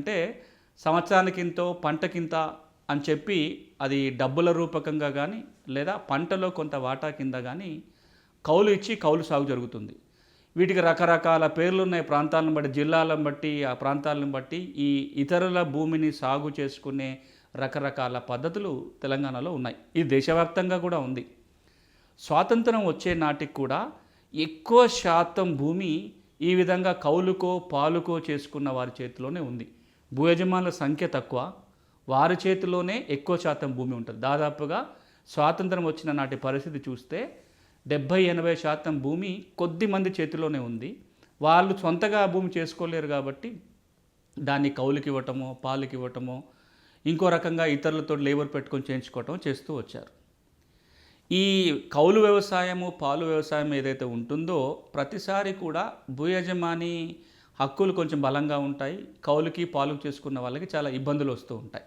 అంటే సంవత్సరానికింతో పంటకింత అని చెప్పి అది డబ్బుల రూపకంగా కానీ లేదా పంటలో కొంత వాటా కింద కానీ కౌలు ఇచ్చి కౌలు సాగు జరుగుతుంది. వీటికి రకరకాల పేర్లు ఉన్నాయి. ప్రాంతాలను బట్టి, జిల్లాలను బట్టి, ఆ ప్రాంతాలను బట్టి ఈ ఇతరుల భూమిని సాగు చేసుకునే రకరకాల పద్ధతులు తెలంగాణలో ఉన్నాయి. ఇది దేశవ్యాప్తంగా కూడా ఉంది. స్వాతంత్రం వచ్చే నాటికి కూడా ఎక్కువ శాతం భూమి ఈ విధంగా కౌలుకో పాలుకో చేసుకున్న వారి చేతిలోనే ఉంది. భూ యజమానుల సంఖ్య తక్కువ, వారి చేతిలోనే ఎక్కువ శాతం భూమి ఉంటుంది. దాదాపుగా స్వాతంత్రం వచ్చిన నాటి పరిస్థితి చూస్తే 70-80% భూమి కొద్ది మంది చేతిలోనే ఉంది. వాళ్ళు సొంతగా భూమి చేసుకోలేరు కాబట్టి దాన్ని కౌలుకి ఇవ్వటమో, పాలుకి ఇవ్వటమో, ఇంకో రకంగా ఇతరులతో లేబర్ పెట్టుకొని చేయించుకోవటం చేస్తూ వచ్చారు. ఈ కౌలు వ్యవసాయము, పాలు వ్యవసాయం ఏదైతే ఉంటుందో ప్రతిసారి కూడా భూ యజమాని హక్కులు కొంచెం బలంగా ఉంటాయి. కౌలుకి పాలుకు చేసుకున్న వాళ్ళకి చాలా ఇబ్బందులు వస్తూ ఉంటాయి.